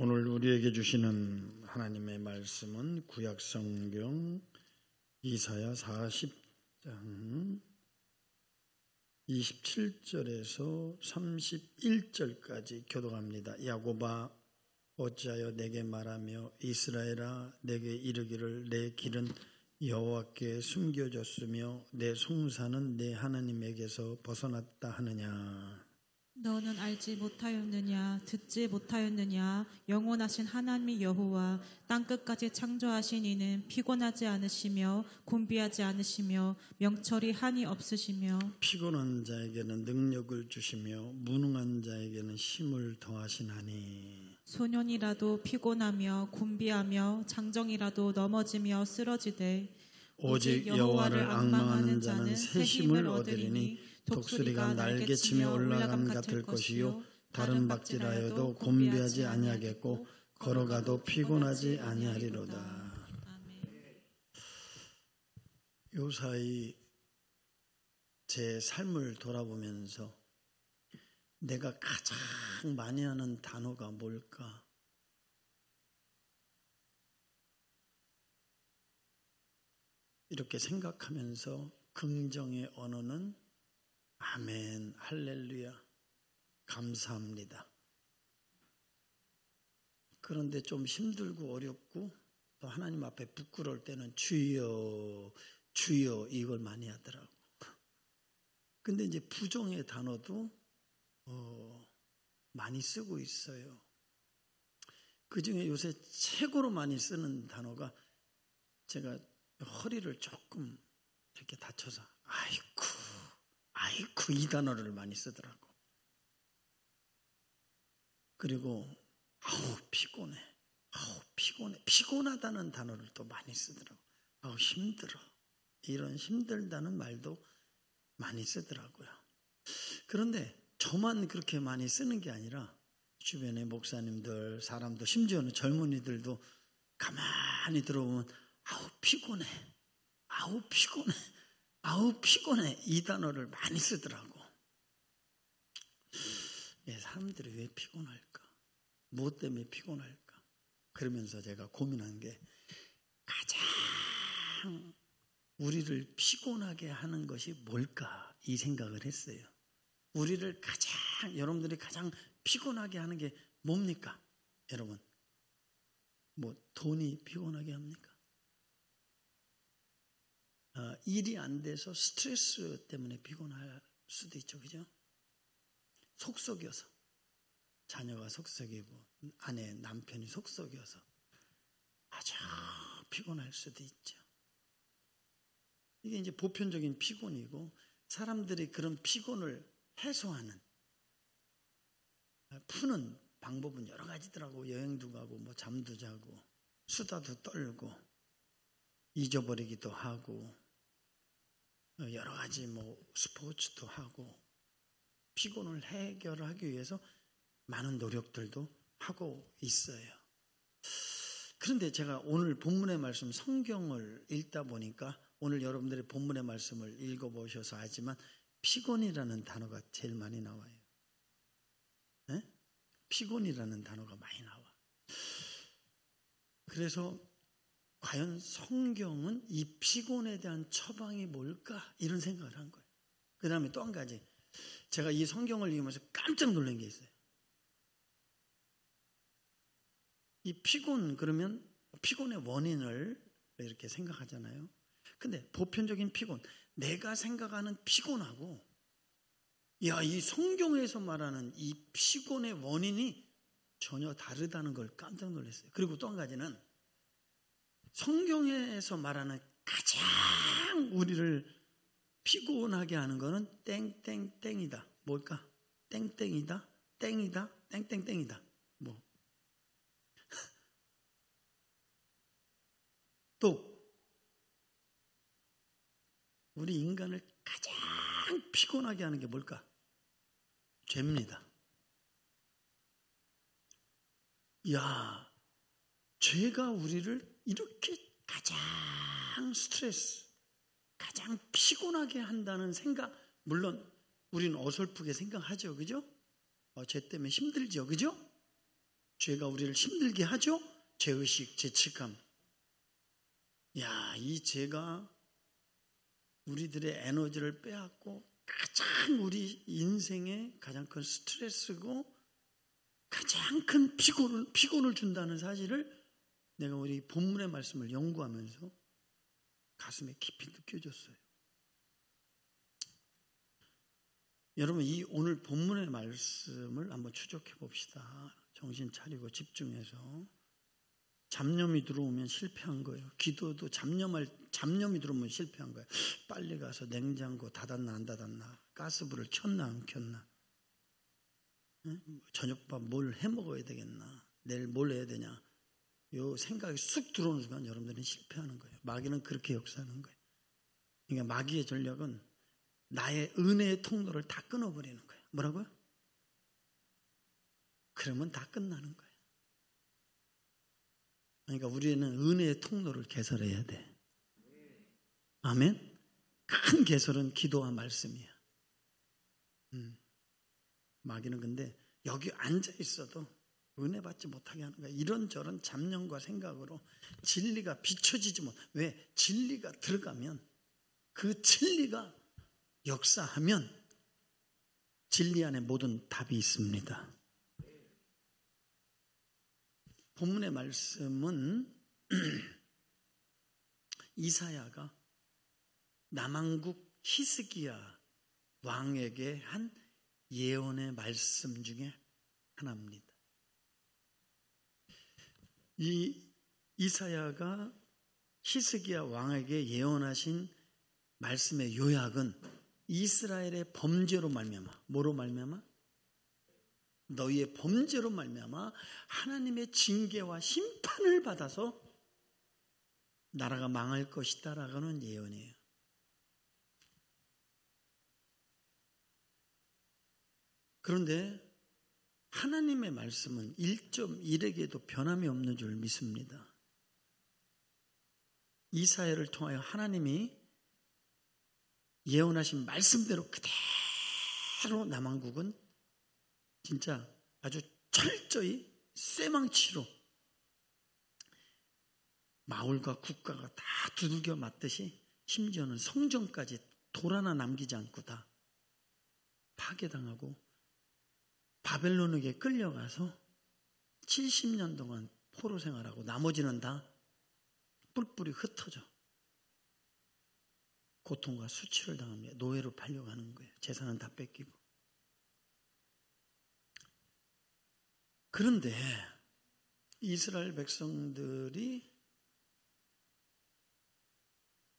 오늘 우리에게 주시는 하나님의 말씀은 구약성경 이사야 40장 27절에서 31절까지 교독합니다. 야곱아 어찌하여 내게 말하며 이스라엘아 내게 이르기를 내 길은 여호와께 숨겨졌으며 내 송사는 내 하나님에게서 벗어났다 하느냐. 너는 알지 못하였느냐 듣지 못하였느냐 영원하신 하나님 여호와 땅끝까지 창조하신 이는 피곤하지 않으시며 곤비하지 않으시며 명철이 한이 없으시며 피곤한 자에게는 능력을 주시며 무능한 자에게는 힘을 더하시나니 소년이라도 피곤하며 곤비하며 장정이라도 넘어지며 쓰러지되 오직 여호와를 앙망하는 자는 새 힘을 얻으리니 독수리가 날개치며 올라감 같을 것이요 다른 박질하여도 곤비하지 아니하겠고 걸어가도 피곤하지 아니하리로다. 요사이 제 삶을 돌아보면서 내가 가장 많이 하는 단어가 뭘까? 이렇게 생각하면서 긍정의 언어는 아멘, 할렐루야, 감사합니다. 그런데 좀 힘들고 어렵고 또 하나님 앞에 부끄러울 때는 주여, 주여 이걸 많이 하더라고. 근데 이제 부정의 단어도 많이 쓰고 있어요. 그 중에 요새 최고로 많이 쓰는 단어가 제가 허리를 조금 이렇게 다쳐서 아이쿠 이 단어를 많이 쓰더라고. 그리고 피곤해. 피곤하다는 단어를 또 많이 쓰더라고. 힘들어. 이런 힘들다는 말도 많이 쓰더라고요. 그런데 저만 그렇게 많이 쓰는 게 아니라 주변의 목사님들, 사람도 심지어는 젊은이들도 가만히 들어보면 피곤해. 이 단어를 많이 쓰더라고. 사람들이 왜 피곤할까? 무엇 때문에 피곤할까? 그러면서 제가 고민한 게 가장 우리를 피곤하게 하는 것이 뭘까? 이 생각을 했어요. 우리를 여러분들이 가장 피곤하게 하는 게 뭡니까? 여러분, 돈이 피곤하게 합니까? 일이 안 돼서 스트레스 때문에 피곤할 수도 있죠. 그죠? 속썩여서 자녀가 속썩이고 아내 남편이 속썩여서 아주 피곤할 수도 있죠. 이게 이제 보편적인 피곤이고 사람들이 그런 피곤을 해소하는 푸는 방법은 여러 가지더라고. 여행도 가고 잠도 자고 수다도 떨고 잊어버리기도 하고 여러 가지 스포츠도 하고 피곤을 해결하기 위해서 많은 노력들도 하고 있어요. 그런데 제가 오늘 본문의 말씀 성경을 읽다 보니까 오늘 여러분들이 본문의 말씀을 읽어보셔서 알지만 피곤이라는 단어가 제일 많이 나와요. 네? 피곤이라는 단어가 많이 나와. 그래서 과연 성경은 이 피곤에 대한 처방이 뭘까? 이런 생각을 한 거예요. 그 다음에 또 한 가지. 제가 이 성경을 읽으면서 깜짝 놀란 게 있어요. 이 피곤, 그러면 피곤의 원인을 이렇게 생각하잖아요. 근데 보편적인 피곤, 내가 생각하는 피곤하고, 이 성경에서 말하는 이 피곤의 원인이 전혀 다르다는 걸 깜짝 놀랐어요. 그리고 또 한 가지는 성경에서 말하는 가장 우리를 피곤하게 하는 거는 땡땡땡이다. 뭘까? 땡땡이다, 땡이다, 땡땡땡이다. 또 우리 인간을 가장 피곤하게 하는 게 뭘까? 죄입니다. 죄가 우리를 이렇게 가장 스트레스, 가장 피곤하게 한다는 생각, 물론 우리는 어설프게 생각하죠. 그죠? 죄 때문에 힘들죠. 그죠? 죄가 우리를 힘들게 하죠? 죄의식, 죄책감. 야, 이 죄가 우리들의 에너지를 빼앗고 가장 우리 인생의 가장 큰 스트레스고 가장 큰 피곤을 준다는 사실을 내가 우리 본문의 말씀을 연구하면서 가슴에 깊이 느껴졌어요. 여러분, 이 오늘 본문의 말씀을 한번 추적해 봅시다. 정신 차리고 집중해서. 잡념이 들어오면 실패한 거예요. 기도도 잡념이 들어오면 실패한 거예요. 빨리 가서 냉장고 닫았나 안 닫았나, 가스불을 켰나 안 켰나, 저녁밥 뭘 해 먹어야 되겠나, 내일 뭘 해야 되냐, 요 생각이 쑥 들어오는 순간 여러분들은 실패하는 거예요. 마귀는 그렇게 역사하는 거예요. 그러니까 마귀의 전략은 나의 은혜의 통로를 다 끊어버리는 거예요. 뭐라고요? 그러면 다 끝나는 거예요. 그러니까 우리는 은혜의 통로를 개설해야 돼. 아멘? 큰 개설은 기도와 말씀이야. 마귀는 근데 여기 앉아 있어도 은혜 받지 못하게 하는 거야. 이런저런 잡념과 생각으로 진리가 비춰지지 못. 왜? 진리가 들어가면, 그 진리가 역사하면 진리 안에 모든 답이 있습니다. 본문의 말씀은 이사야가 남왕국 히스기야 왕에게 한 예언의 말씀 중에 하나입니다. 이 이사야가 히스기야 왕에게 예언하신 말씀의 요약은 이스라엘의 범죄로 말미암아, 뭐로 말미암아? 너희의 범죄로 말미암아 하나님의 징계와 심판을 받아서 나라가 망할 것이다 라고는 예언이에요. 그런데 하나님의 말씀은 1.1에게도 변함이 없는 줄 믿습니다. 이사야를 통하여 하나님이 예언하신 말씀대로 그대로 남왕국은 진짜 아주 철저히 쇠망치로 마을과 국가가 다 두들겨 맞듯이, 심지어는 성전까지 돌 하나 남기지 않고 다 파괴당하고 바벨론에게 끌려가서 70년 동안 포로 생활하고 나머지는 다 뿔뿔이 흩어져 고통과 수치를 당합니다. 노예로 팔려가는 거예요. 재산은 다 뺏기고. 그런데 이스라엘 백성들이,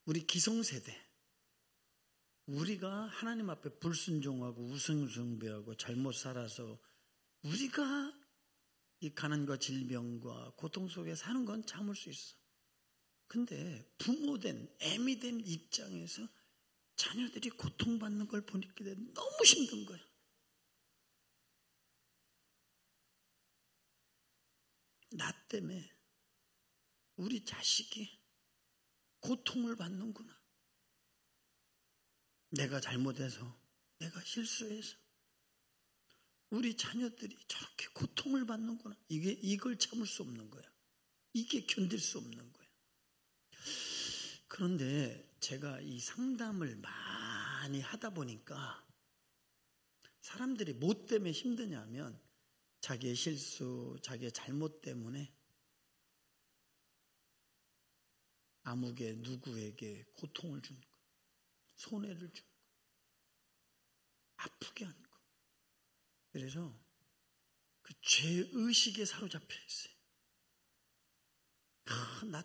우리 기성세대, 우리가 하나님 앞에 불순종하고 우승숭배하고 잘못 살아서 우리가 이 가난과 질병과 고통 속에 사는 건 참을 수 있어. 근데 부모된, 애미된 입장에서 자녀들이 고통받는 걸 보니까 너무 힘든 거야. 나 때문에 우리 자식이 고통을 받는구나. 내가 잘못해서, 내가 실수해서 우리 자녀들이 저렇게 고통을 받는구나. 이걸 참을 수 없는 거야. 이게 견딜 수 없는 거야. 그런데 제가 이 상담을 많이 하다 보니까 사람들이 뭐 때문에 힘드냐면 자기의 실수, 자기의 잘못 때문에 아무개 누구에게 고통을 주는 거, 손해를 주는 거, 아프게 하는 거. 그래서 그 죄의식에 사로잡혀 있어요. 나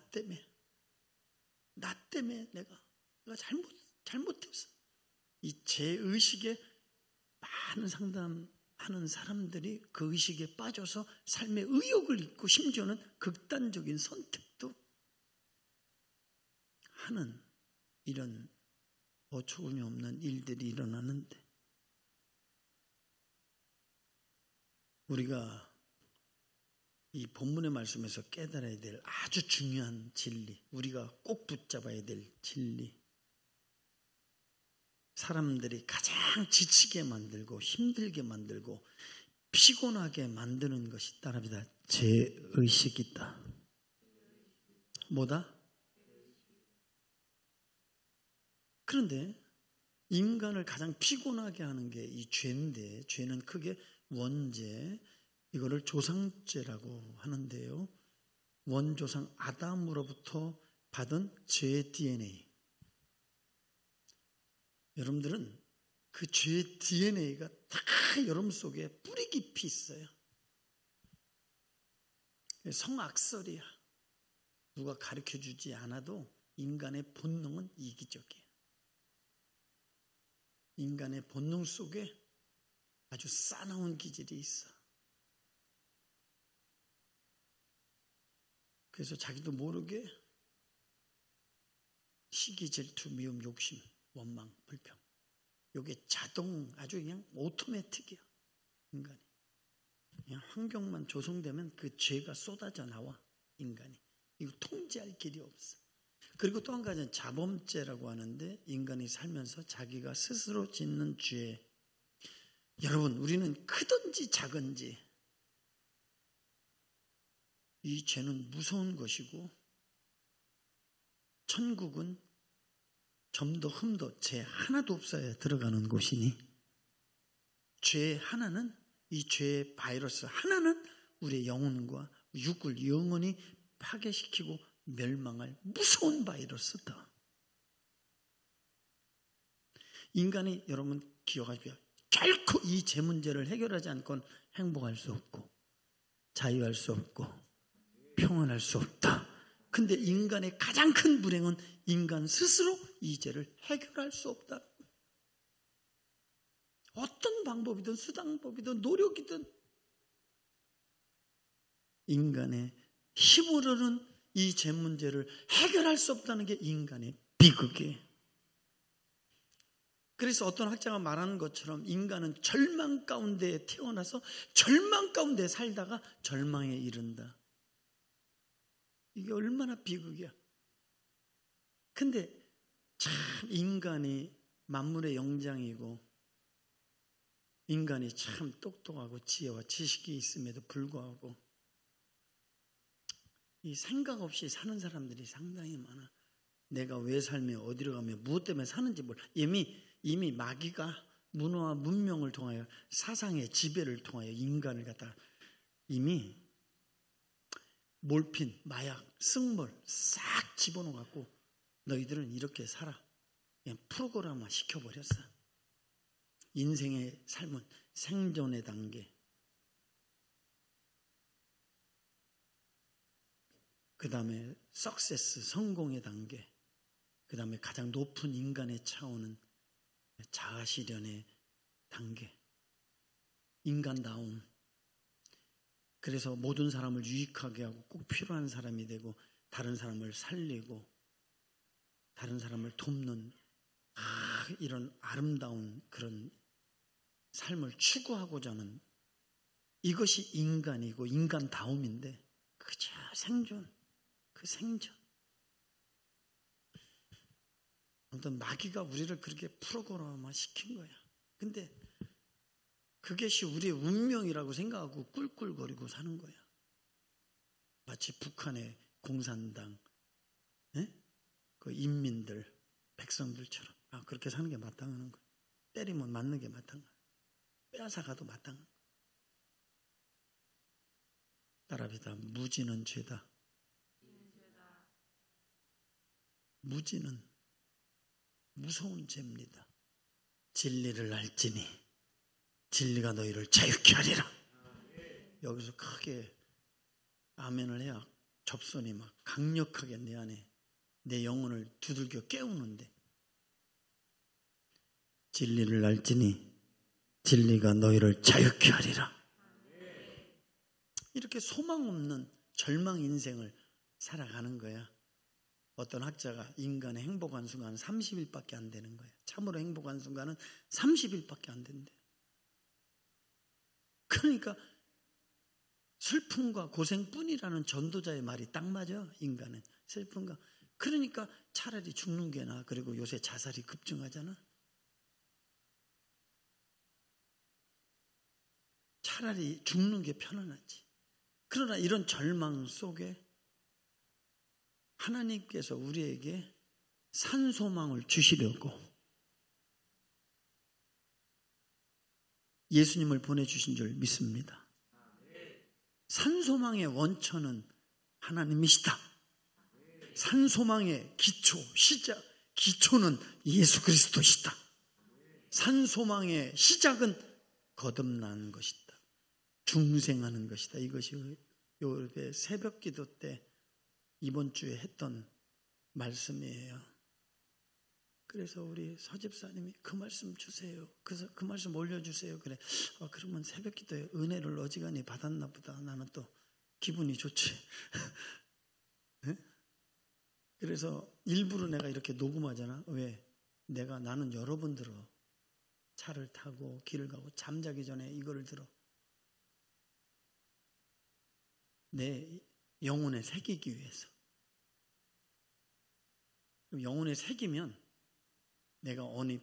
때문에 내가 잘못했어. 이 죄의식에 많은 상담하는 사람들이 그 의식에 빠져서 삶의 의욕을 잃고 심지어는 극단적인 선택도 하는 이런 어처구니 없는 일들이 일어나는데, 우리가 이 본문의 말씀에서 깨달아야 될 아주 중요한 진리, 우리가 꼭 붙잡아야 될 진리, 사람들이 가장 지치게 만들고 힘들게 만들고 피곤하게 만드는 것이 따라합니다. 죄의식이다. 뭐다? 그런데 인간을 가장 피곤하게 하는 게 이 죄인데, 죄는 크게 원죄, 이거를 조상죄라고 하는데요. 원조상 아담으로부터 받은 죄의 DNA. 여러분들은 그 죄의 DNA가 다 여러분 속에 뿌리 깊이 있어요. 성악설이야. 누가 가르쳐주지 않아도 인간의 본능은 이기적이에요. 인간의 본능 속에 아주 싸나운 기질이 있어. 그래서 자기도 모르게 시기, 질투, 미움, 욕심, 원망, 불평. 이게 자동, 아주 그냥 오토매틱이야. 인간이. 그냥 환경만 조성되면 그 죄가 쏟아져 나와. 인간이. 이거 통제할 길이 없어. 그리고 또 한 가지는 자범죄라고 하는데, 인간이 살면서 자기가 스스로 짓는 죄. 여러분, 우리는 크든지 작은지 이 죄는 무서운 것이고, 천국은 점도 흠도 죄 하나도 없어야 들어가는 곳이니, 죄 하나는, 이 죄의 바이러스 하나는 우리의 영혼과 육을 영원히 파괴시키고 멸망할 무서운 바이러스다. 인간이, 여러분 기억하십시오. 결코 이 죄 문제를 해결하지 않고는 행복할 수 없고 자유할 수 없고 평안할 수 없다. 근데 인간의 가장 큰 불행은 인간 스스로 이 죄를 해결할 수 없다. 어떤 방법이든 수단법이든 노력이든 인간의 힘으로는 이 죄 문제를 해결할 수 없다는 게 인간의 비극이에요. 그래서 어떤 학자가 말하는 것처럼 인간은 절망 가운데 태어나서 절망 가운데 살다가 절망에 이른다. 이게 얼마나 비극이야. 근데 참 인간이 만물의 영장이고 인간이 참 똑똑하고 지혜와 지식이 있음에도 불구하고 이 생각 없이 사는 사람들이 상당히 많아. 내가 왜 살며 어디로 가며 무엇 때문에 사는지 몰라. 이미 마귀가 문화와 문명을 통하여 사상의 지배를 통하여 인간을 갖다 이미 몰핀, 마약, 승물 싹 집어넣어갖고 너희들은 이렇게 살아. 그냥 프로그램화 시켜버렸어. 인생의 삶은 생존의 단계. 그 다음에 석세스, 성공의 단계. 그 다음에 가장 높은 인간의 차원은 자아실현의 단계. 인간다움. 그래서 모든 사람을 유익하게 하고 꼭 필요한 사람이 되고 다른 사람을 살리고 다른 사람을 돕는 이런 아름다운 그런 삶을 추구하고자 하는 이것이 인간이고 인간다움인데 그저 생존, 그 생존. 아무튼 마귀가 우리를 그렇게 프로그램화 시킨 거야. 근데 그것이 우리의 운명이라고 생각하고 꿀꿀거리고 사는 거야. 마치 북한의 공산당, 그 인민들, 백성들처럼 그렇게 사는 게 마땅한 거야. 때리면 맞는 게 마땅한 거야. 빼앗아가도 마땅한 거야. 따라합니다. 무지는 죄다. 무지는 무서운 죄입니다. 진리를 알지니 진리가 너희를 자유케 하리라. 여기서 크게 아멘을 해야 접선이 막 강력하게 내 안에 내 영혼을 두들겨 깨우는데, 진리를 알지니 진리가 너희를 자유케 하리라. 이렇게 소망 없는 절망 인생을 살아가는 거야. 어떤 학자가 인간의 행복한 순간은 30일밖에 안 되는 거야. 참으로 행복한 순간은 30일밖에 안 된대. 그러니까 슬픔과 고생뿐이라는 전도자의 말이 딱 맞아. 인간은 슬픔과. 그러니까 차라리 죽는 게 나아. 그리고 요새 자살이 급증하잖아. 차라리 죽는 게 편안하지. 그러나 이런 절망 속에 하나님께서 우리에게 산소망을 주시려고 예수님을 보내주신 줄 믿습니다. 산소망의 원천은 하나님이시다. 산소망의 기초, 시작, 기초는 예수 그리스도시다. 산소망의 시작은 거듭나는 것이다. 중생하는 것이다. 이것이 요 새벽 기도 때 이번 주에 했던 말씀이에요. 그래서 우리 서집사님이 그 말씀 주세요. 그래서 그 말씀 올려주세요. 그래. 그러면 새벽 기도에 은혜를 어지간히 받았나 보다. 나는 또 기분이 좋지. 네? 그래서 일부러 내가 이렇게 녹음하잖아. 왜? 나는 여러 번 들어. 차를 타고 길을 가고 잠자기 전에 이거를 들어. 내 영혼에 새기기 위해서. 영혼에 새기면 내가 어느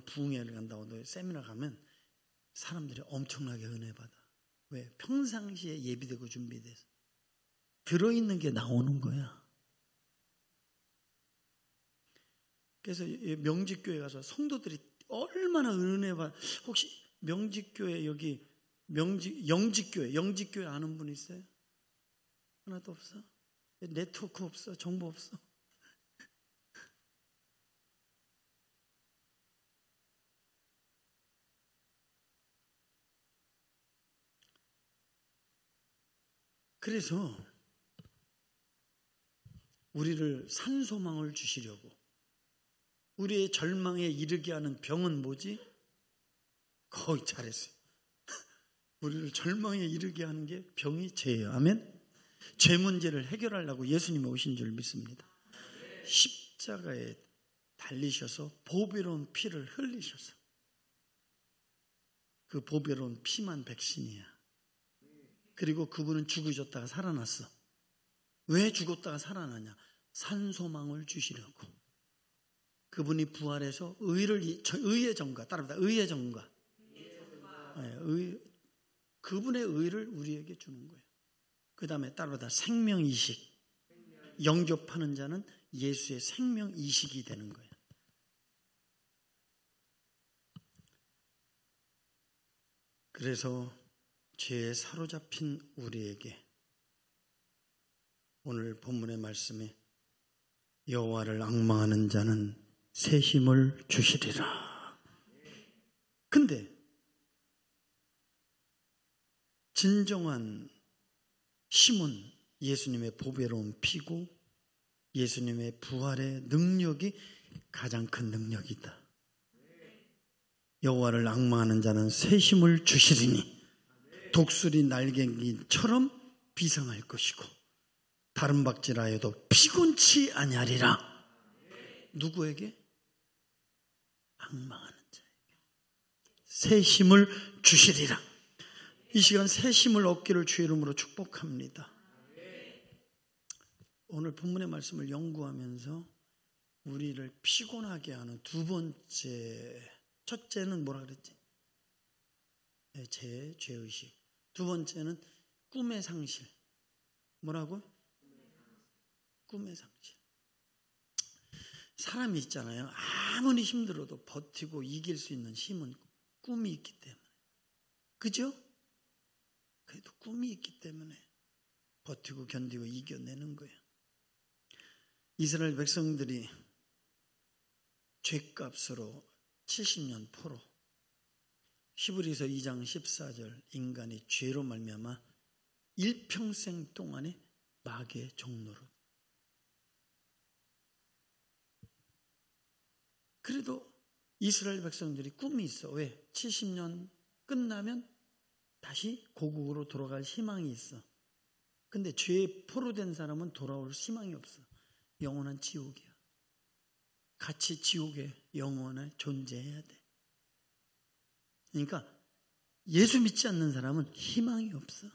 부흥회를 간다고 세미나 가면 사람들이 엄청나게 은혜 받아. 왜? 평상시에 예비되고 준비돼서 들어있는 게 나오는 거야. 그래서 명직교회 가서 성도들이 얼마나 은혜 받아. 혹시 명직교회 여기 영직교회 아는 분 있어요? 하나도 없어? 네트워크 없어? 정보 없어? 그래서 우리를 산소망을 주시려고 우리의 절망에 이르게 하는 병은 뭐지? 거의 잘했어요. 우리를 절망에 이르게 하는 게 병이 죄예요. 아멘? 죄 문제를 해결하려고 예수님이 오신 줄 믿습니다. 십자가에 달리셔서 보배로운 피를 흘리셔서 그 보배로운 피만 백신이야. 그리고 그분은 죽으셨다가 살아났어. 왜 죽었다가 살아나냐? 산소망을 주시려고. 그분이 부활해서 의의 전가, 따라합니다. 의의 전가. 그분의 의를 우리에게 주는 거예요. 그 다음에 따라다 생명이식. 영접하는 자는 예수의 생명이식이 되는 거예요. 그래서 죄에 사로잡힌 우리에게 오늘 본문의 말씀에 여호와를 앙망하는 자는 새 힘을 주시리라. 근데 진정한 힘은 예수님의 보배로운 피고 예수님의 부활의 능력이 가장 큰 능력이다. 여호와를 앙망하는 자는 새 힘을 주시리니 독수리 날개기처럼 비상할 것이고 다른 박질하여도 피곤치 아니하리라. 누구에게? 앙망하는 자에게 새 힘을 주시리라. 이 시간 새 힘을 얻기를 주의 이름으로 축복합니다. 오늘 본문의 말씀을 연구하면서 우리를 피곤하게 하는 두 번째, 첫째는 뭐라 그랬지? 죄의식. 두 번째는 꿈의 상실. 뭐라고? 꿈의 상실. 사람이 있잖아요. 아무리 힘들어도 버티고 이길 수 있는 힘은 꿈이 있기 때문에. 그죠? 그래도 꿈이 있기 때문에 버티고 견디고 이겨내는 거예요. 이스라엘 백성들이 죄값으로 70년 포로. 히브리서 2장 14절 인간이 죄로 말미암아 일평생 동안에 마귀의 종노릇. 그래도 이스라엘 백성들이 꿈이 있어. 왜? 70년 끝나면 다시 고국으로 돌아갈 희망이 있어. 근데 죄에 포로된 사람은 돌아올 희망이 없어. 영원한 지옥이야. 같이 지옥에 영원히 존재해야 돼. 그러니까 예수 믿지 않는 사람은 희망이 없어.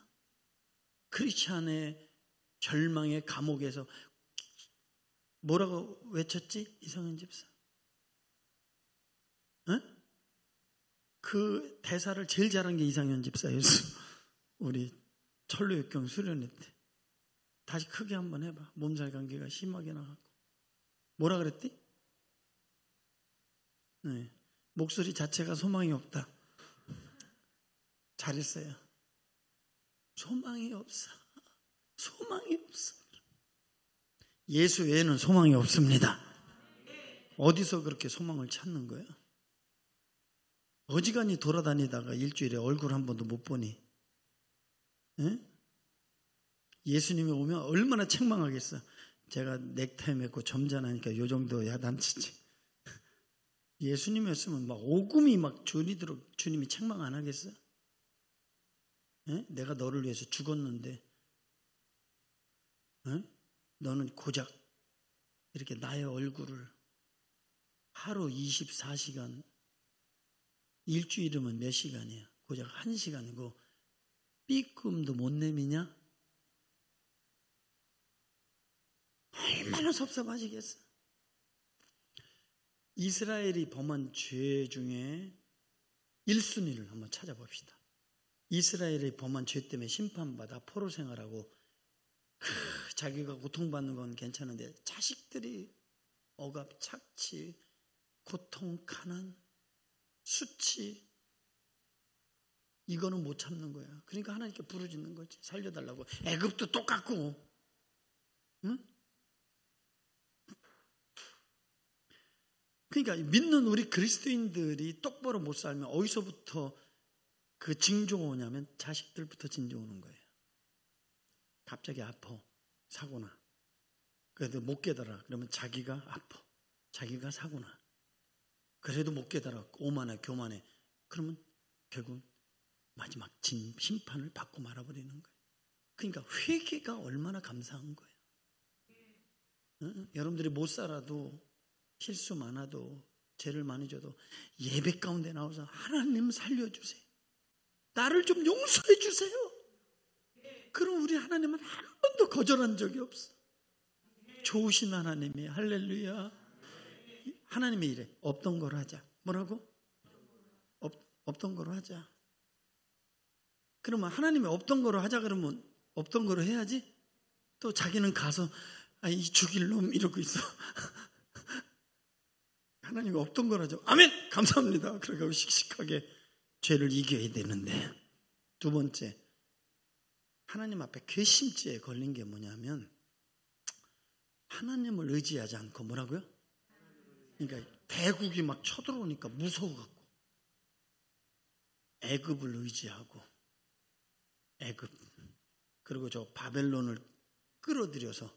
크리스찬의 절망의 감옥에서 뭐라고 외쳤지? 이성현 집사. 그 대사를 제일 잘한 게 이상현 집사였어. 우리 철로역경 수련회 때 다시 크게 한번 해봐. 몸살 감기가 심하게 나가고. 뭐라 그랬지? 네. 목소리 자체가 소망이 없다. 잘했어요. 소망이 없어. 소망이 없어. 예수 외에는 소망이 없습니다. 어디서 그렇게 소망을 찾는 거예요? 어지간히 돌아다니다가 일주일에 얼굴 한 번도 못 보니, 예? 예수님이 오면 얼마나 책망하겠어. 제가 넥타이 맺고 점잖으니까 요 정도 야단치지. 예수님이었으면 막 오금이 막 졸이도록 주님이 책망 안 하겠어? 예? 내가 너를 위해서 죽었는데, 예? 너는 고작 이렇게 나의 얼굴을 하루 24시간, 일주일이면 몇 시간이야? 고작 1시간이고 삐끔도 못 내미냐? 얼마나 섭섭하시겠어. 이스라엘이 범한 죄 중에 1순위를 한번 찾아봅시다. 이스라엘이 범한 죄 때문에 심판받아 포로 생활하고 자기가 고통받는 건 괜찮은데 자식들이 억압, 착취, 고통, 가난, 수치, 이거는 못 참는 거야. 그러니까 하나님께 부르짖는 거지. 살려달라고. 애굽도 똑같고, 응? 그러니까 믿는 우리 그리스도인들이 똑바로 못 살면 어디서부터 그 징조가 오냐면 자식들부터 징조 오는 거예요. 갑자기 아파, 사고나. 그래도 못 깨달아. 그러면 자기가 아파, 자기가 사고나. 그래도 못 깨달아. 오만해, 교만해. 그러면 결국 마지막 심판을 받고 말아버리는 거예요. 그러니까 회개가 얼마나 감사한 거예요. 응? 여러분들이 못 살아도, 실수 많아도, 죄를 많이 져도 예배 가운데 나와서 하나님 살려주세요. 나를 좀 용서해 주세요. 그럼 우리 하나님은 한 번도 거절한 적이 없어. 좋으신 하나님이. 할렐루야. 하나님이 이래. 없던 거로 하자. 뭐라고? 없던 거로 하자. 그러면 하나님이 없던 거로 하자 그러면 없던 거로 해야지. 또 자기는 가서 이 죽일 놈 이러고 있어. 하나님이 없던 거로 하자. 아멘! 감사합니다. 그러고 씩씩하게 죄를 이겨야 되는데. 두 번째, 하나님 앞에 괘씸죄에 걸린 게 뭐냐면 하나님을 의지하지 않고 뭐라고요? 그러니까 대국이 막 쳐들어오니까 무서워갖고 애굽을 의지하고, 애굽 그리고 저 바벨론을 끌어들여서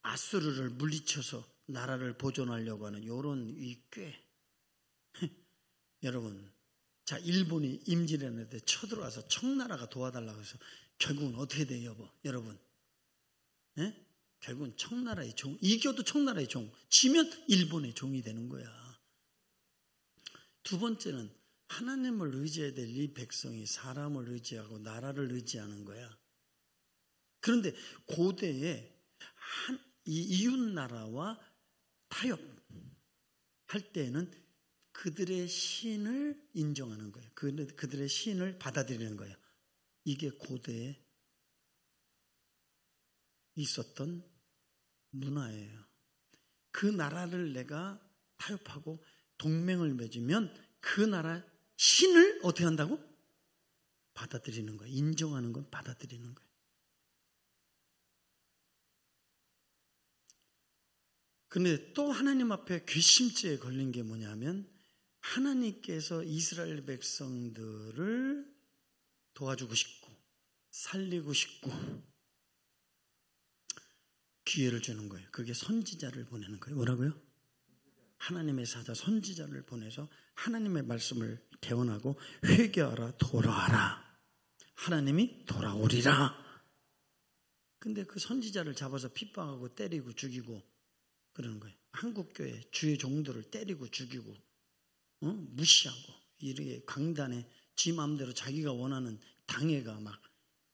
아수르를 물리쳐서 나라를 보존하려고 하는 이런 이 꾀. 여러분, 자, 일본이 임진왜란때 쳐들어와서 청나라가 도와달라고 해서 결국은 어떻게 돼요, 여러분? 예? 결국은 청나라의 종, 이겨도 청나라의 종, 지면 일본의 종이 되는 거야. 두 번째는 하나님을 의지해야 될 이 백성이 사람을 의지하고 나라를 의지하는 거야. 그런데 고대에 이 이웃나라와 타협할 때에는 그들의 신을 인정하는 거예요. 그들의 신을 받아들이는 거예요. 이게 고대에 있었던 문화예요. 그 나라를 내가 타협하고 동맹을 맺으면 그 나라 신을 어떻게 한다고? 받아들이는 거예요. 인정하는 건 받아들이는 거예요. 그런데 또 하나님 앞에 괘씸죄에 걸린 게 뭐냐면 하나님께서 이스라엘 백성들을 도와주고 싶고 살리고 싶고 기회를 주는 거예요. 그게 선지자를 보내는 거예요. 뭐라고요? 하나님의 사자 선지자를 보내서 하나님의 말씀을 개헌하고 회개하라, 돌아와라. 하나님이 돌아오리라. 근데 그 선지자를 잡아서 핍박하고 때리고 죽이고 그러는 거예요. 한국교회 주의 종들을 때리고 죽이고 무시하고 이렇게 강단에 지 마음대로 자기가 원하는 당회가 막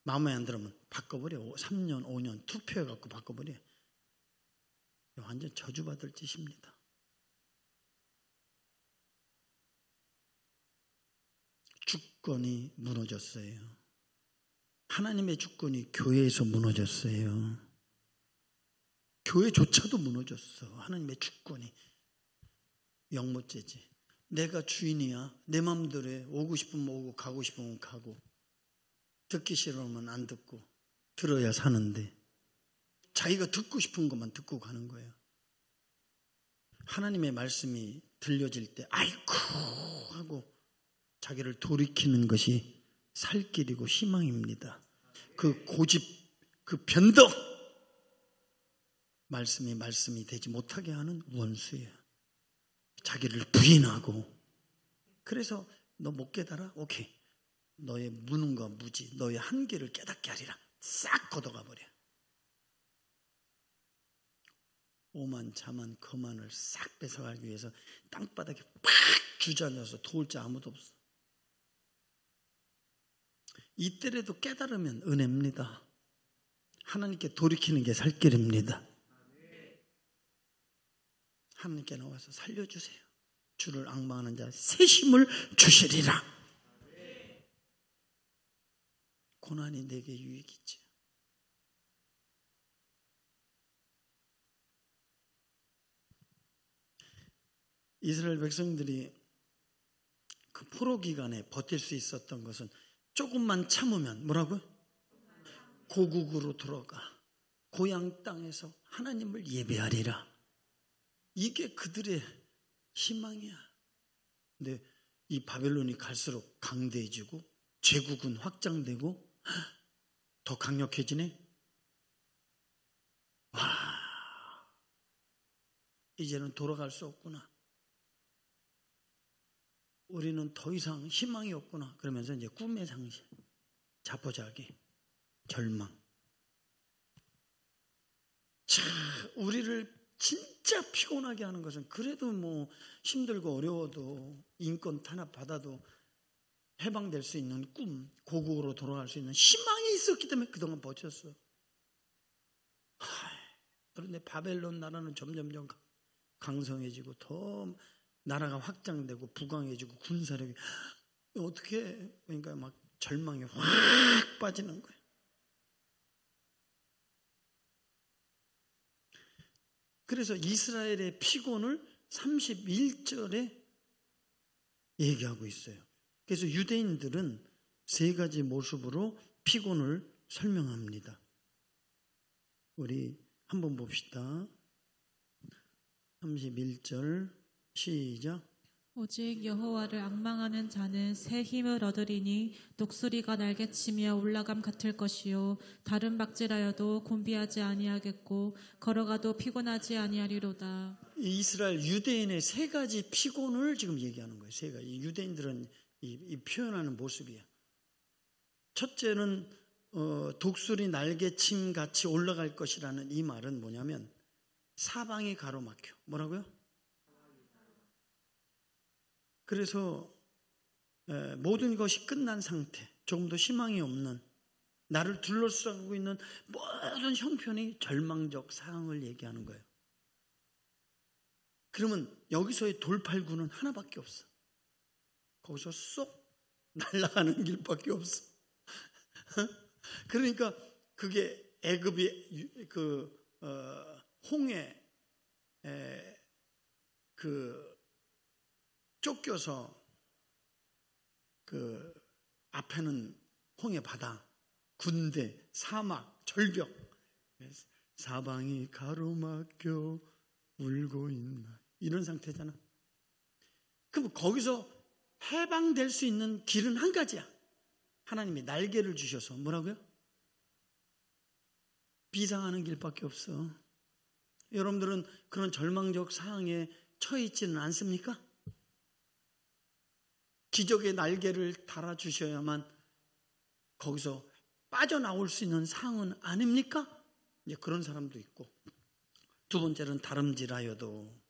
마음에 안 들으면 바꿔버려. 3년 5년 투표해갖고 바꿔버려. 완전 저주받을 짓입니다. 주권이 무너졌어요. 하나님의 주권이 교회에서 무너졌어요. 교회조차도 무너졌어. 하나님의 주권이. 영모죄지. 내가 주인이야. 내 마음대로 해. 오고 싶으면 오고 가고 싶으면 가고, 듣기 싫으면 안 듣고, 들어야 사는데 자기가 듣고 싶은 것만 듣고 가는 거예요. 하나님의 말씀이 들려질 때 아이쿠 하고 자기를 돌이키는 것이 살 길이고 희망입니다. 그 고집, 그 변덕, 말씀이 되지 못하게 하는 원수예요. 자기를 부인하고. 그래서 너 못 깨달아? 오케이. 너의 무능과 무지, 너의 한계를 깨닫게 하리라. 싹 걷어가 버려. 오만 자만 거만을 싹 뺏어가기 위해서 땅바닥에 팍 주저앉아서 도울 자 아무도 없어. 이때라도 깨달으면 은혜입니다. 하나님께 돌이키는 게 살 길입니다. 하나님께 나와서 살려주세요. 주를 앙망하는 자 새 힘을 주시리라. 고난이 내게 유익이지. 이스라엘 백성들이 그 포로 기간에 버틸 수 있었던 것은 조금만 참으면 뭐라고요? 고국으로 들어가 고향 땅에서 하나님을 예배하리라. 이게 그들의 희망이야. 근데 이 바벨론이 갈수록 강대해지고 제국은 확장되고 더 강력해지네. 와, 이제는 돌아갈 수 없구나. 우리는 더 이상 희망이 없구나. 그러면서 이제 꿈의 상실, 자포자기, 절망. 자, 우리를 진짜 피곤하게 하는 것은 그래도 뭐 힘들고 어려워도 인권 탄압받아도 해방될 수 있는 꿈, 고국으로 돌아갈 수 있는 희망이 있었기 때문에 그동안 버텼어. 그런데 바벨론 나라는 점점점 강성해지고 더 나라가 확장되고 부강해지고 군사력이 어떻게, 그러니까 막 절망이 확 빠지는 거예요. 그래서 이스라엘의 피곤을 31절에 얘기하고 있어요. 그래서 유대인들은 세 가지 모습으로 피곤을 설명합니다. 우리 한번 봅시다. 31절 시작. 오직 여호와를 앙망하는 자는 새 힘을 얻으리니 독수리가 날개치며 올라감 같을 것이요 다른 박질하여도 곤비하지 아니하겠고 걸어가도 피곤하지 아니하리로다. 이스라엘 유대인의 세 가지 피곤을 지금 얘기하는 거예요. 세 가지. 유대인들은 이 표현하는 모습이야. 첫째는 독수리 날개침 같이 올라갈 것이라는 이 말은 뭐냐면 사방이 가로막혀. 뭐라고요? 그래서 모든 것이 끝난 상태, 조금 더 희망이 없는, 나를 둘러싸고 있는 모든 형편이 절망적 상황을 얘기하는 거예요. 그러면 여기서의 돌팔구는 하나밖에 없어. 거기서 쏙 날아가는 길밖에 없어. 그러니까 그게 애굽이 홍해 쫓겨서 그 앞에는 홍해 바다, 군대, 사막, 절벽, 사방이 가로막혀 울고 있나, 이런 상태잖아. 그럼 거기서 해방될 수 있는 길은 한 가지야. 하나님이 날개를 주셔서 뭐라고요? 비상하는 길밖에 없어. 여러분들은 그런 절망적 상황에 처해 있지는 않습니까? 기적의 날개를 달아주셔야만 거기서 빠져나올 수 있는 상황은 아닙니까? 이제 그런 사람도 있고, 두 번째는 다름질하여도,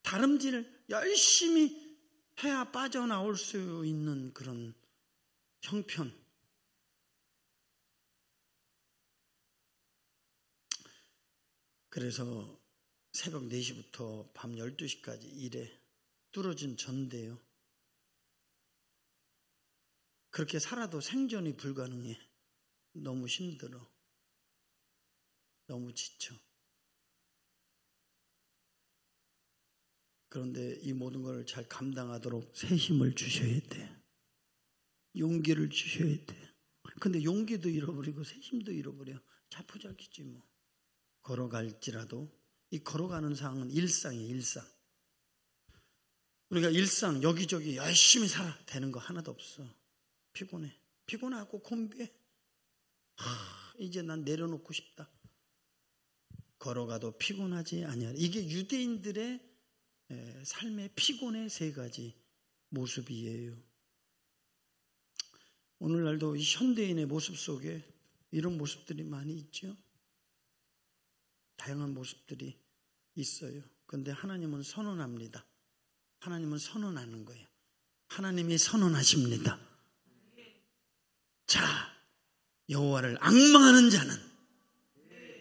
다름질을 열심히 해야 빠져나올 수 있는 그런 형편. 그래서 새벽 4시부터 밤 12시까지 일해. 뚫어진 전대요. 그렇게 살아도 생존이 불가능해. 너무 힘들어. 너무 지쳐. 그런데 이 모든 걸 잘 감당하도록 새 힘을 주셔야 돼. 용기를 주셔야 돼. 근데 용기도 잃어버리고 새 힘도 잃어버려. 자포자기지 뭐. 걸어갈지라도 이 걸어가는 상황은 일상이에요. 일상. 우리가 일상 여기저기 열심히 살아 되는 거 하나도 없어. 피곤해. 피곤하고 곤비해. 이제 난 내려놓고 싶다. 걸어가도 피곤하지 아니하라. 이게 유대인들의 삶의 피곤의 세 가지 모습이에요. 오늘날도 이 현대인의 모습 속에 이런 모습들이 많이 있죠. 다양한 모습들이 있어요. 그런데 하나님은 선언합니다. 하나님은 선언하는 거예요. 하나님이 선언하십니다. 자, 여호와를 앙망하는 자는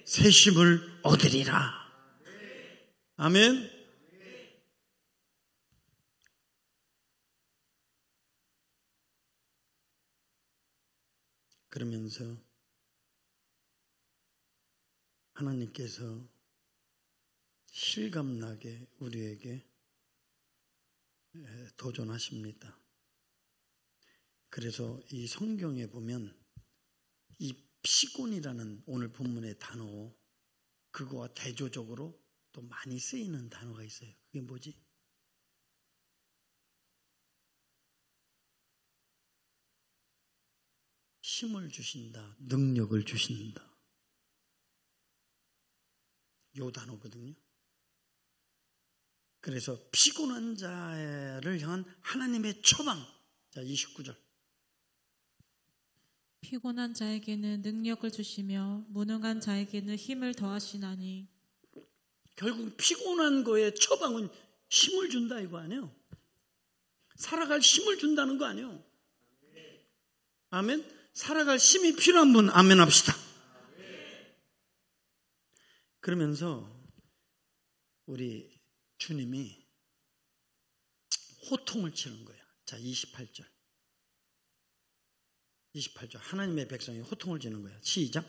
새 힘을 얻으리라. 아멘. 그러면서 하나님께서 실감나게 우리에게 도전하십니다. 그래서 이 성경에 보면 이 피곤이라는 오늘 본문의 단어, 그거와 대조적으로 또 많이 쓰이는 단어가 있어요. 그게 뭐지? 힘을 주신다, 능력을 주신다. 요 단어거든요. 그래서 피곤한 자를 향한 하나님의 처방. 자, 29절. 피곤한 자에게는 능력을 주시며 무능한 자에게는 힘을 더하시나니. 결국 피곤한 거에 처방은 힘을 준다 이거 아니에요. 살아갈 힘을 준다는 거 아니에요. 아멘. 살아갈 힘이 필요한 분 아멘 합시다. 그러면서 우리 주님이 호통을 치는 거야. 자, 28절. 하나님의 백성이 호통을 치는 거야. 시작.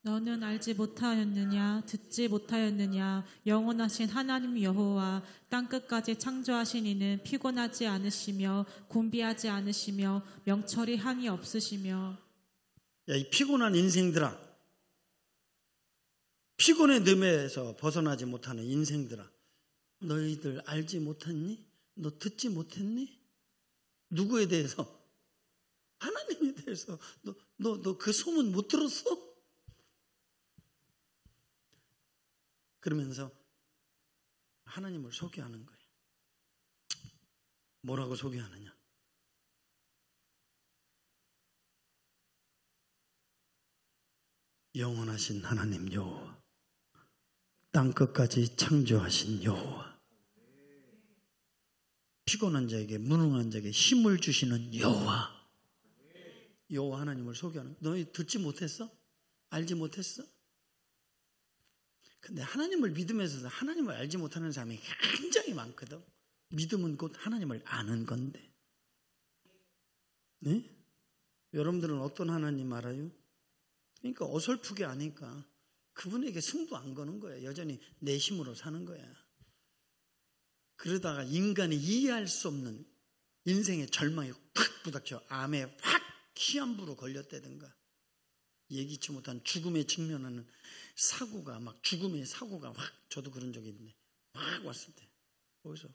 너는 알지 못하였느냐, 듣지 못하였느냐, 영원하신 하나님 여호와 땅끝까지 창조하신 이는 피곤하지 않으시며 곤비하지 않으시며 명철이 한이 없으시며. 야, 이 피곤한 인생들아, 피곤의 늠에서 벗어나지 못하는 인생들아, 너희들 알지 못했니? 너 듣지 못했니? 누구에 대해서? 하나님에 대해서. 너 그 소문 못 들었어? 그러면서 하나님을 소개하는 거예요. 뭐라고 소개하느냐? 영원하신 하나님 여호와, 땅끝까지 창조하신 여호와, 피곤한 자에게 무능한 자에게 힘을 주시는 여호와, 여호와 하나님을 소개하는. 너희 듣지 못했어? 알지 못했어? 근데 하나님을 믿으면서 하나님을 알지 못하는 사람이 굉장히 많거든. 믿음은 곧 하나님을 아는 건데. 네? 여러분들은 어떤 하나님 알아요? 그러니까 어설프게 아니까 그분에게 승부 안 거는 거야. 여전히 내 힘으로 사는 거야. 그러다가 인간이 이해할 수 없는 인생의 절망이 확 부닥쳐 암에 확 시한부로 걸렸다든가 예기치 못한 죽음에 직면하는 사고가 막 죽음의 사고가 확, 저도 그런 적이 있는데 확 왔을 때 거기서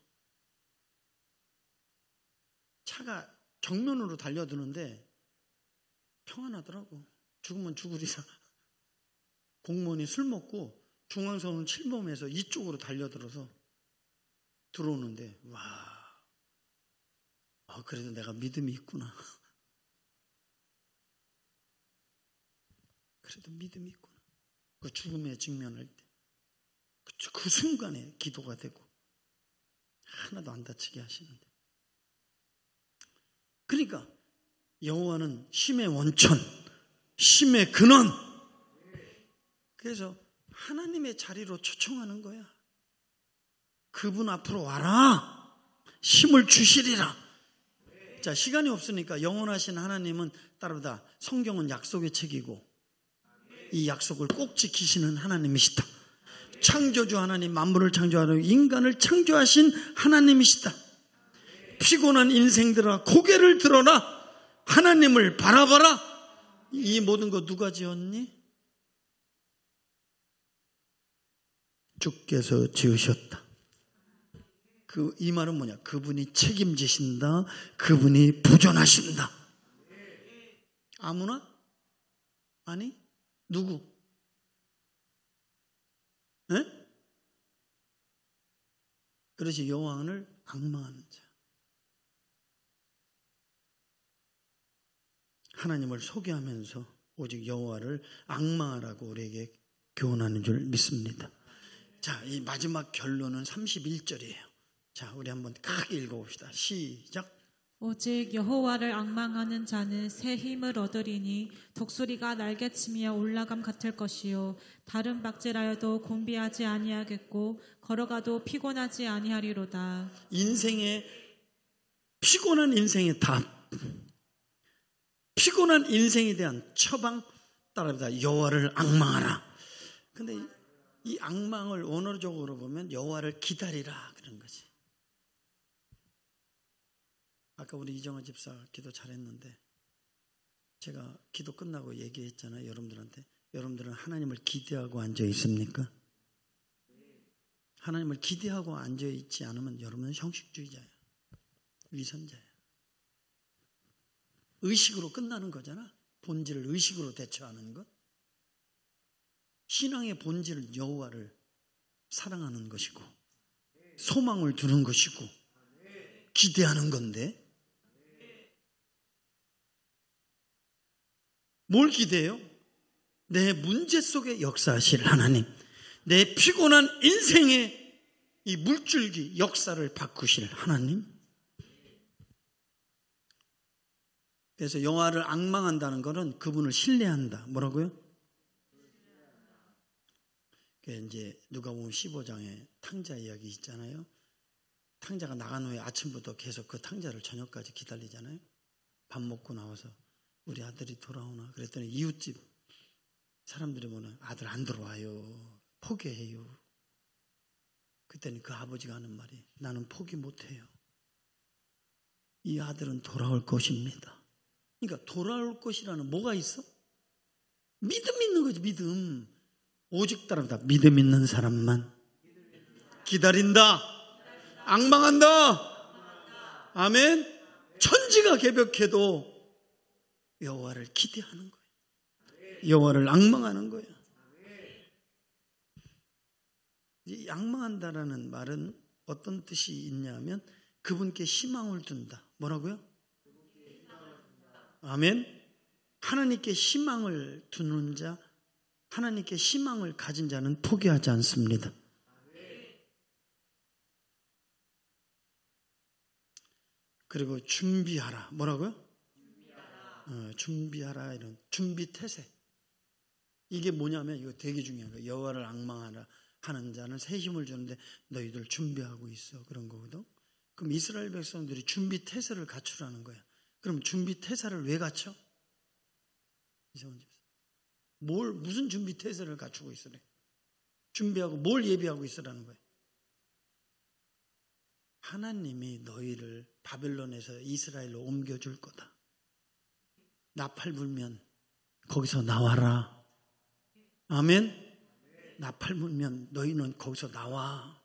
차가 정면으로 달려드는데 평안하더라고. 죽으면 죽으리라. 공무원이 술 먹고 중앙선을 침범해서 이쪽으로 달려들어서 들어오는데 그래도 내가 믿음이 있구나. 그래도 믿음이 있구나. 그 죽음에 직면할 때 그 순간에 기도가 되고 하나도 안 다치게 하시는데. 그러니까 여호와는 힘의 원천, 힘의 근원. 그래서 하나님의 자리로 초청하는 거야. 그분 앞으로 와라. 힘을 주시리라. 자, 시간이 없으니까 영원하신 하나님은 따르다 성경은 약속의 책이고 이 약속을 꼭 지키시는 하나님이시다. 창조주 하나님, 만물을 창조하는 인간을 창조하신 하나님이시다. 피곤한 인생들아 고개를 들어라. 하나님을 바라봐라. 이 모든 거 누가 지었니? 주께서 지으셨다. 이 말은 뭐냐? 그분이 책임지신다. 그분이 보존하신다. 아무나? 아니? 누구? 네? 그것이 여호와를 앙망하는 자. 하나님을 소개하면서 오직 여호와를 앙망하라고 우리에게 교훈하는 줄 믿습니다. 자, 이 마지막 결론은 31절이에요. 자, 우리 한번 크게 읽어봅시다. 시작. 오직 여호와를 앙망하는 자는 새 힘을 얻으리니 독수리가 날개치며 올라감 같을 것이요 다른 박질하여도 곤비하지 아니하겠고 걸어가도 피곤하지 아니하리로다. 피곤한 인생의 답, 피곤한 인생에 대한 처방 따라합니다. 여호와를 앙망하라. 근데 이 앙망을 원어적으로 보면 여호와를 기다리라 그런 거지. 아까 우리 이정화 집사 기도 잘했는데 제가 기도 끝나고 얘기했잖아요. 여러분들한테. 여러분들은 하나님을 기대하고 앉아 있습니까? 하나님을 기대하고 앉아 있지 않으면 여러분은 형식주의자예요. 위선자예요. 의식으로 끝나는 거잖아. 본질을 의식으로 대처하는 것. 신앙의 본질은 여호와를 사랑하는 것이고 소망을 두는 것이고 기대하는 건데 뭘 기대해요? 내 문제 속에 역사하실 하나님, 내 피곤한 인생의 이 물줄기 역사를 바꾸실 하나님. 그래서 여호와를 앙망한다는 것은 그분을 신뢰한다. 뭐라고요? 이제 누가복음 15장에 탕자 이야기 있잖아요. 탕자가 나간 후에 아침부터 계속 그 탕자를 저녁까지 기다리잖아요. 밥 먹고 나와서 우리 아들이 돌아오나 그랬더니 이웃집 사람들이 보면 아들 안 들어와요. 포기해요. 그때는 그 아버지가 하는 말이 나는 포기 못해요. 이 아들은 돌아올 것입니다. 그러니까 돌아올 것이라는 뭐가 있어? 믿음 있는 거지. 믿음. 오직 따른다. 믿음 있는 사람만 기다린다. 앙망한다. 아멘. 천지가 개벽해도 여호와를 기대하는 거예요. 여호와를 앙망하는 거예요. 이 앙망한다라는 말은 어떤 뜻이 있냐면 그분께 희망을 둔다. 뭐라고요? 아멘. 하나님께 희망을 두는 자, 하나님께 희망을 가진 자는 포기하지 않습니다. 그리고 준비하라. 뭐라고요? 준비하라. 이런 준비태세. 이게 뭐냐면 이거 되게 중요한 거예요. 여호와를 앙망하라 하는 자는 새 힘을 주는데 너희들 준비하고 있어. 그런 거거든. 그럼 이스라엘 백성들이 준비태세를 갖추라는 거야. 그럼 준비태세를 왜 갖춰? 무슨 준비태세를 갖추고 있으래? 준비하고 뭘 예비하고 있으라는 거예요? 하나님이 너희를 바벨론에서 이스라엘로 옮겨줄 거다. 나팔 불면 거기서 나와라. 아멘. 나팔 불면 너희는 거기서 나와.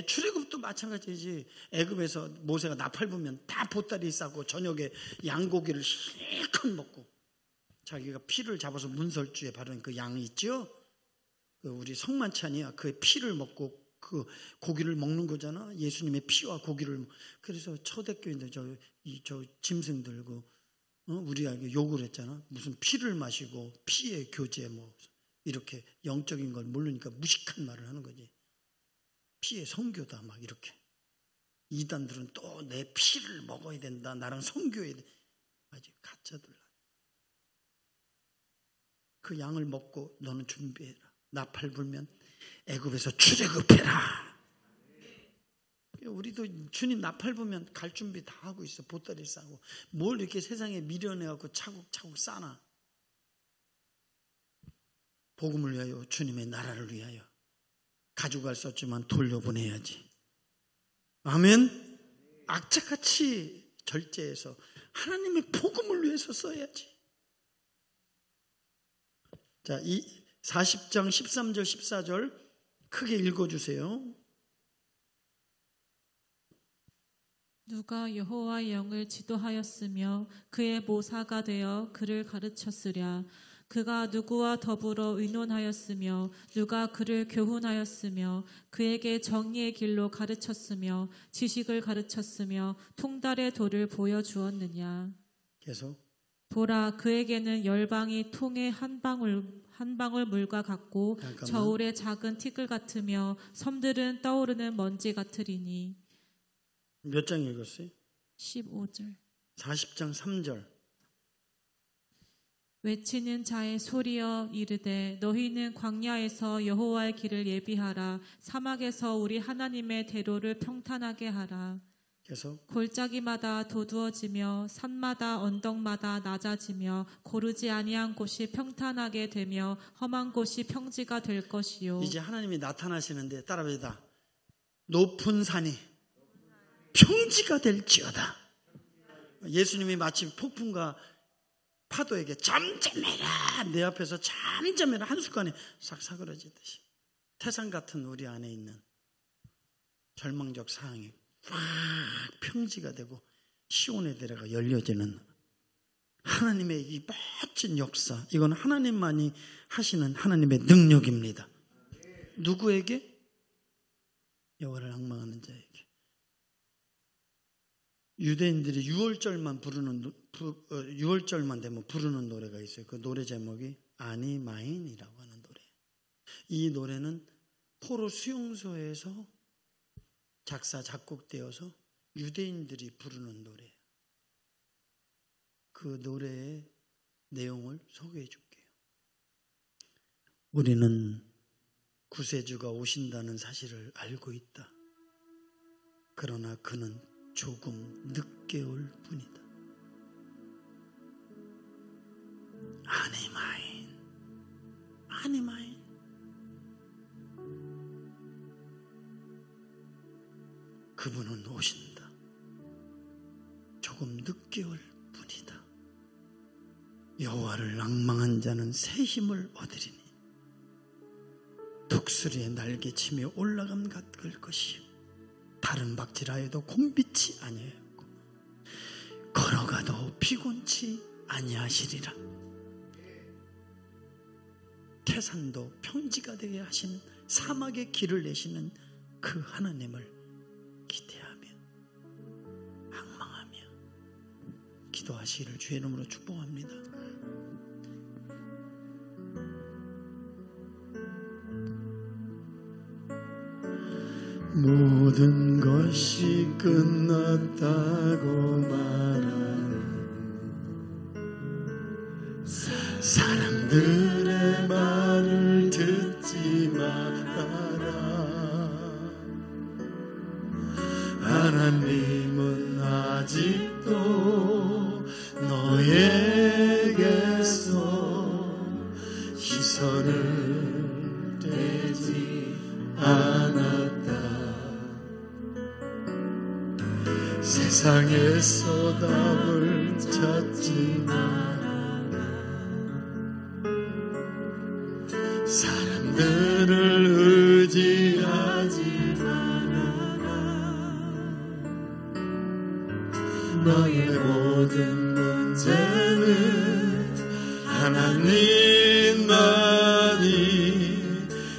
출애굽도 마찬가지지. 애굽에서 모세가 나팔 불면 다 보따리 싸고 저녁에 양고기를 실컷 먹고 자기가 피를 잡아서 문설주에 바른 그 양이 있죠. 우리 성만찬이야. 그 피를 먹고 그 고기를 먹는 거잖아. 예수님의 피와 고기를. 그래서 초대교인들 저 짐승 들고 우리가 욕을 했잖아. 무슨 피를 마시고 피의 교제 뭐 이렇게 영적인 걸 모르니까 무식한 말을 하는 거지. 피의 선교다 막 이렇게. 이단들은 또 내 피를 먹어야 된다. 나랑 선교해야 돼. 아주 가짜들. 그 양을 먹고 너는 준비해라. 나팔 불면 애굽에서 출애굽해라. 우리도 주님 나팔 보면 갈 준비 다 하고 있어. 보따리 싸고. 뭘 이렇게 세상에 미련해갖고 차곡차곡 싸나. 복음을 위하여, 주님의 나라를 위하여. 가져갈 수 없지만 돌려보내야지. 아멘. 악착같이 절제해서 하나님의 복음을 위해서 써야지. 자, 이 40장 13절 14절 크게 읽어주세요. 누가 여호와의 영을 지도하였으며 그의 모사가 되어 그를 가르쳤으랴. 그가 누구와 더불어 의논하였으며 누가 그를 교훈하였으며 그에게 정의의 길로 가르쳤으며 지식을 가르쳤으며 통달의 도를 보여주었느냐. 계속. 보라, 그에게는 열방이 통의 한 방울 물과 같고 저울의 작은 티끌 같으며 섬들은 떠오르는 먼지 같으리니. 몇 장 읽었어요? 15절. 40장 3절. 외치는 자의 소리여 이르되 너희는 광야에서 여호와의 길을 예비하라. 사막에서 우리 하나님의 대로를 평탄하게 하라. 계속. 골짜기마다 도두어지며 산마다 언덕마다 낮아지며 고르지 아니한 곳이 평탄하게 되며 험한 곳이 평지가 될 것이요. 이제 하나님이 나타나시는데 따라합니다. 높은 산이 평지가 될지어다. 예수님이 마치 폭풍과 파도에게 잠잠해라, 내 앞에서 잠잠해라 한순간에 싹 사그러지듯이 태산 같은 우리 안에 있는 절망적 상황이 확 평지가 되고 시온의 대로가 열려지는 하나님의 이 멋진 역사, 이건 하나님만이 하시는 하나님의 능력입니다. 누구에게? 여호와를 앙망하는 자에게. 유대인들이 6월절만 되면 부르는 노래가 있어요. 그 노래 제목이 아니마인이라고 하는 노래. 이 노래는 포로 수용소에서 작사 작곡되어서 유대인들이 부르는 노래예요. 그 노래의 내용을 소개해 줄게요. 우리는 구세주가 오신다는 사실을 알고 있다. 그러나 그는 조금 늦게 올 뿐이다. 아니마인. 그분은 오신다. 조금 늦게 올 뿐이다. 여호와를 앙망한 자는 새 힘을 얻으리니 독수리의 날개치며 올라감 같을 것이요 다른 박질하여도 곤비치 아니하였고 걸어가도 피곤치 아니하시리라. 태산도 평지가 되게 하시는 사막의 길을 내시는 그 하나님을 기대하며 앙망하며 기도하시기를 주의 이름으로 축복합니다. 모든 것이 끝났다고 말하는 사람들의 말을 듣지 말아라. 하나님은 아직도 너에게서 시선을 떼지 않았다. 세상에서 답을 찾지 마라. 사람들을 의지하지 말아라. 너의 모든 문제는 하나님만이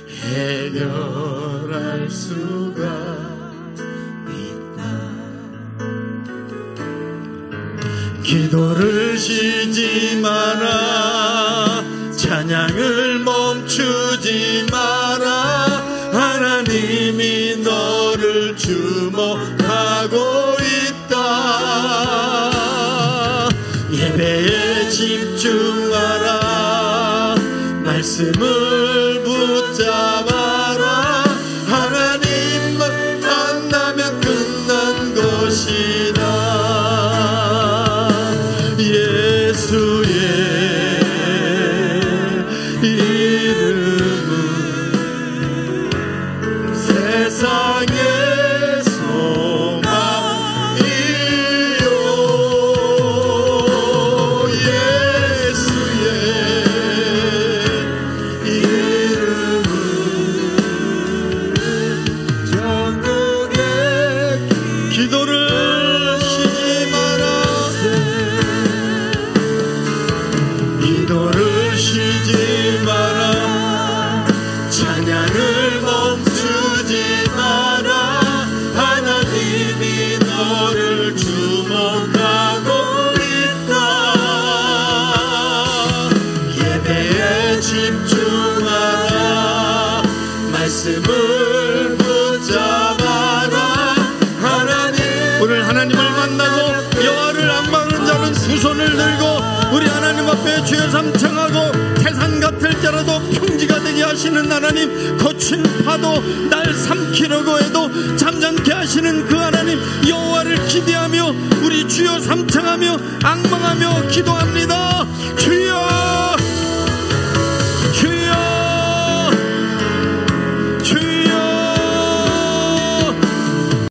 해결할 수가 기도를 쉬지 마라. 찬양을 멈추지 마라. 하나님이 너를 주목하고 있다. 예배에 집중하라. 말씀을 붙잡아라. 하나님을 만나면 끝 기도를 쉬지 마라. 찬양을 멈추지 마라. 하나님이 너를 주목하고 있다. 예배에 집중하라. 말씀을 붙잡아라. 하나님, 오늘 하나님을 만나고 여호와를 앙망하는 자는 두 손을 들고 우리 하나님 앞에 주여 삼창하고, 태산 같을지라도 평지가 되게 하시는 하나님, 거친 파도 날 삼키려고 해도 잠잠케 하시는 그 하나님 여호와를 기대하며 우리 주여 삼창하며 앙망하며 기도합니다. 주여, 주여,